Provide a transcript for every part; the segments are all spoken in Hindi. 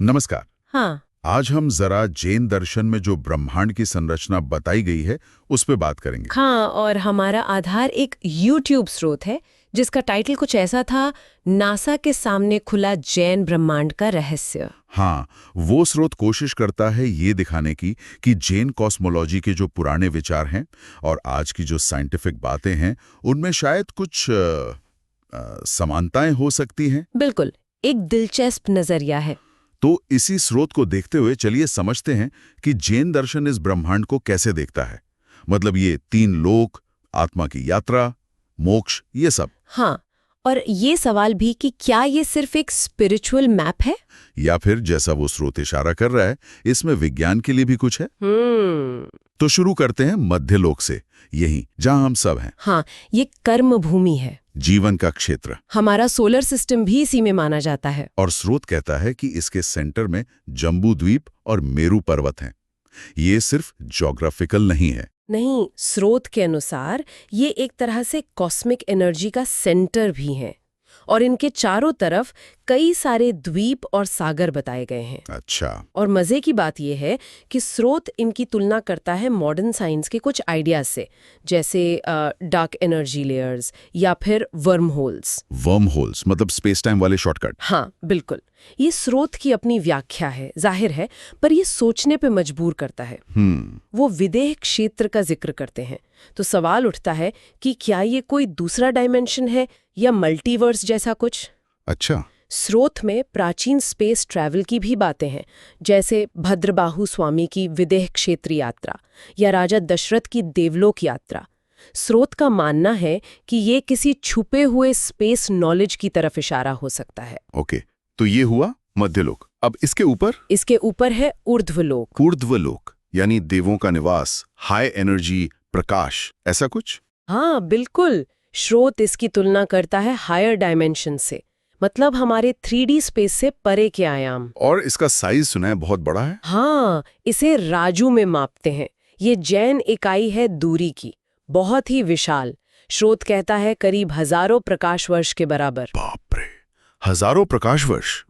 नमस्कार। हाँ। आज हम जरा जैन दर्शन में जो ब्रह्मांड की संरचना बताई गई है उस पे बात करेंगे। हाँ, और हमारा आधार एक YouTube स्रोत है जिसका टाइटल कुछ ऐसा था, नासा के सामने खुला जैन ब्रह्मांड का रहस्य। हाँ, वो स्रोत कोशिश करता है ये दिखाने की कि जैन कॉस्मोलॉजी के जो पुराने विचार हैं और आज की जो साइंटिफिक बातें हैं उनमें शायद कुछ समानताएं हो सकती हैं। बिल्कुल, एक दिलचस्प नजरिया है। तो इसी स्रोत को देखते हुए चलिए समझते हैं कि जैन दर्शन इस ब्रह्मांड को कैसे देखता है। मतलब ये तीन लोक, आत्मा की यात्रा, मोक्ष, ये सब। हाँ, और ये सवाल भी कि क्या ये सिर्फ एक स्पिरिचुअल मैप है? या फिर जैसा वो स्रोत इशारा कर रहा है, इसमें विज्ञान के लिए भी कुछ है। तो शुरू करते हैं मध्यलोक से, यही जहां हम सब हैं। हाँ, ये कर्म भूमि है। जीवन का क्षेत्र। हमारा सोलर सिस्टम भी इसी में माना जाता है। और स्रोत कहता है कि इसके सेंटर में जम्बू द्वीप और मेरू पर्वत हैं। ये सिर्फ ज्योग्राफिकल नहीं है। नहीं, स्रोत के अनुसार ये एक तरह से कॉस्मिक एनर्जी का सेंटर भी है और इनके चारों तरफ कई सारे द्वीप और सागर बताए गए हैं। अच्छा। और मजे की बात यह है कि स्रोत इनकी तुलना करता है मॉडर्न साइंस के कुछ आइडियाज से, जैसे डार्क एनर्जी लेयर्स या फिर वर्म होल्स। वर्म होल्स मतलब स्पेस टाइम वाले शॉर्टकट। हाँ, बिल्कुल। ये स्रोत की अपनी व्याख्या है, जाहिर है, पर ये सोचने पे मजबूर करता है। वो विदेह क्षेत्र का जिक्र करते हैं, तो सवाल उठता है कि क्या ये कोई दूसरा डायमेंशन है या मल्टीवर्स जैसा कुछ। अच्छा। स्रोत में प्राचीन स्पेस ट्रैवल की भी बातें हैं, जैसे भद्रबाहु स्वामी की विदेह क्षेत्र यात्रा या राजा दशरथ की देवलोक यात्रा। स्रोत का मानना है कि ये किसी छुपे हुए स्पेस नॉलेज की तरफ इशारा हो सकता है। ओके, तो ये हुआ मध्यलोक। अब इसके ऊपर है ऊर्ध्वलोक। ऊर्ध्वलोक यानी देवों का निवास, हाई एनर्जी, प्रकाश, ऐसा कुछ। हाँ, बिल्कुल। स्रोत इसकी तुलना करता है हायर डायमेंशन से, मतलब हमारे 3D स्पेस से परे के आयाम। और इसका साइज सुना है बहुत बड़ा है। हाँ, इसे राजू में मापते हैं। ये जैन इकाई है दूरी की, बहुत ही विशाल। स्रोत कहता है करीब हजारों प्रकाश वर्ष के बराबर। बाप रे, हजारों प्रकाश वर्ष।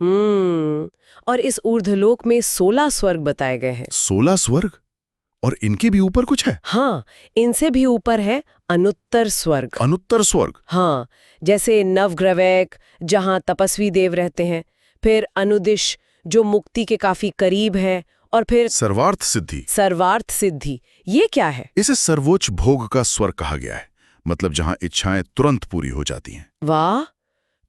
और इस ऊर्ध्वलोक में 16 स्वर्ग बताए गए हैं। 16 स्वर्ग? और इनके भी ऊपर कुछ है? हाँ, इनसे भी ऊपर है अनुत्तर स्वर्ग। अनुत्तर स्वर्ग? हाँ, जैसे नवग्रवैक जहाँ तपस्वी देव रहते हैं, फिर अनुदिश जो मुक्ति के काफी करीब है, और फिर सर्वार्थ सिद्धि। सर्वार्थ सिद्धि। ये क्या है? इसे सर्वोच्च भोग का स्वर्ग कहा गया है, मतलब जहां इच्छाएं तुरंत पूरी हो जाती हैं। वाह,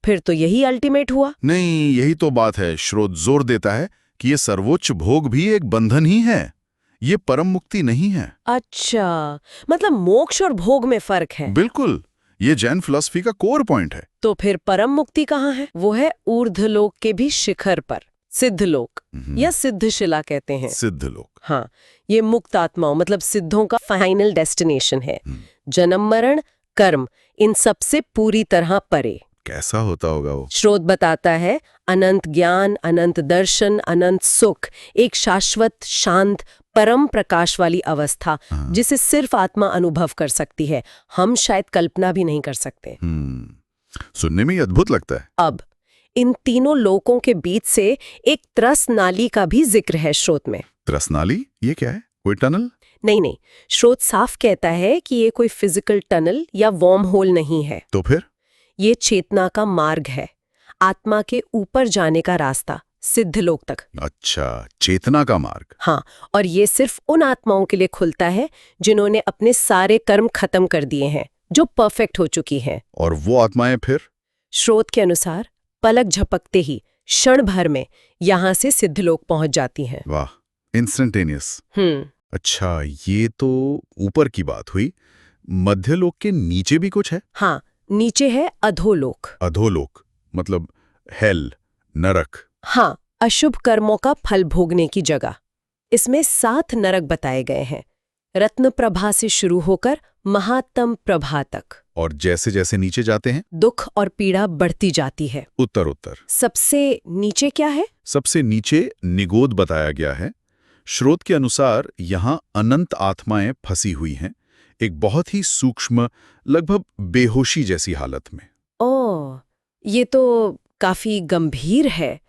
फिर तो यही अल्टीमेट हुआ। नहीं, यही तो बात है। स्रोत जोर देता है कि ये सर्वोच्च भोग भी एक बंधन ही है, ये परम मुक्ति नहीं है। अच्छा, मतलब मोक्ष और भोग में फर्क है। बिल्कुल, ये जैन फिलॉसफी का कोर पॉइंट है। तो फिर परम मुक्ति कहाँ है? वो है ऊर्ध्वलोक के भी शिखर पर, सिद्धलोक या सिद्धशिला कहते हैं। सिद्धलोक। हाँ, ये मुक्त आत्माओं मतलब सिद्धों का फाइनल डेस्टिनेशन है। जन्म मरण कर्म इन सब से पूरी तरह परे। कैसा होता होगा वो? स्रोत बताता है अनंत ज्ञान, अनंत दर्शन, अनंत सुख, एक शाश्वत शांत परम प्रकाश वाली अवस्था जिसे सिर्फ आत्मा अनुभव कर सकती है। हम शायद कल्पना भी नहीं कर सकते। सुनने में ही अद्भुत लगता है। अब इन तीनों लोकों के बीच से एक त्रस नाली का भी जिक्र है स्रोत में। त्रस नाली? ये क्या है? कोई टनल? नहीं, स्रोत साफ कहता है कि ये कोई फिजिकल टनल या वॉर्म होल नहीं है। तो फिर? ये चेतना का मार्ग है, आत्मा के ऊपर जाने का रास्ता, सिद्धलोक तक। अच्छा, चेतना का मार्ग। हाँ, और ये सिर्फ उन आत्माओं के लिए खुलता है जिन्होंने अपने सारे कर्म खत्म कर दिए हैं, जो परफेक्ट हो चुकी हैं। और वो आत्माएं फिर? स्रोत के अनुसार पलक झपकते ही क्षण भर में यहाँ से सिद्धलोक पहुंच जाती हैं। वाह, इंस्टेंटेनियस। अच्छा, ये तो ऊपर की बात हुई। मध्यलोक के नीचे भी कुछ है? हाँ, नीचे है अधोलोक। अधोलोक मतलब हेल, नरक। हाँ, अशुभ कर्मों का फल भोगने की जगह। इसमें 7 नरक बताए गए हैं, रत्न प्रभा से शुरू होकर महात्म प्रभा तक। और जैसे जैसे नीचे जाते हैं दुख और पीड़ा बढ़ती जाती है। उत्तर। सबसे नीचे क्या है? सबसे नीचे निगोद बताया गया है। स्रोत के अनुसार यहाँ अनंत आत्माएं फंसी हुई हैं, एक बहुत ही सूक्ष्म, लगभग बेहोशी जैसी हालत में। ओह, ये तो काफी गंभीर है।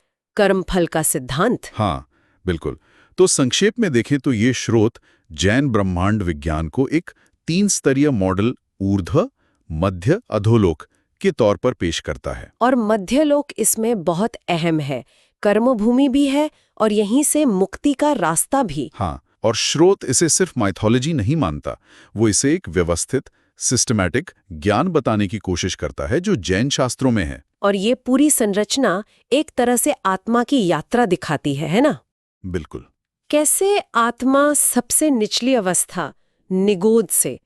कर्मफल का सिद्धांत। हाँ, बिल्कुल। तो संक्षेप में देखें तो ये स्रोत जैन ब्रह्मांड विज्ञान को एक 3 स्तरीय मॉडल ऊर्ध्व, मध्य, अधोलोक के तौर पर पेश करता है। और मध्यलोक इसमें बहुत अहम है। कर्मभूमि भी है और यहीं से मुक्ति का रास्ता भी। हाँ, और स्रोत इसे सिर्फ माइथोलॉजी नहीं मानता, वो इसे एक व्यवस्थित, सिस्टमैटिक ज्ञान बताने की कोशिश करता है जो जैन शास्त्रों में है। और ये पूरी संरचना एक तरह से आत्मा की यात्रा दिखाती है ना? बिल्कुल। कैसे आत्मा सबसे निचली अवस्था निगोद से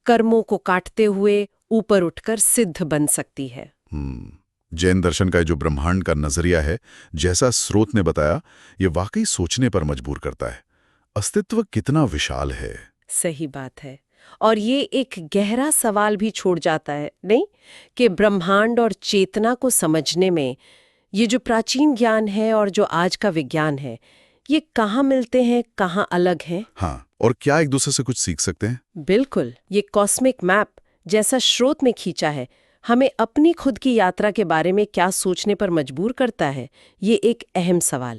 कर्मों को काटते हुए ऊपर उठकर सिद्ध बन सकती है। जैन दर्शन का जो ब्रह्मांड का नजरिया है, जैसा स्रोत ने बताया, ये वाकई सोचने पर मजबूर करता है। अस्तित्व कितना विशाल है। सही बात है। और ये एक गहरा सवाल भी छोड़ जाता है, नहीं? कि ब्रह्मांड और चेतना को समझने में ये जो प्राचीन ज्ञान है और जो आज का विज्ञान है, ये कहाँ मिलते हैं, कहाँ अलग हैं? हाँ, और क्या एक दूसरे से कुछ सीख सकते हैं? बिल्कुल। ये कॉस्मिक मैप जैसा स्रोत में खींचा है, हमें अपनी खुद की यात्रा के बारे में क्या सोचने पर मजबूर करता है, ये एक अहम सवाल है।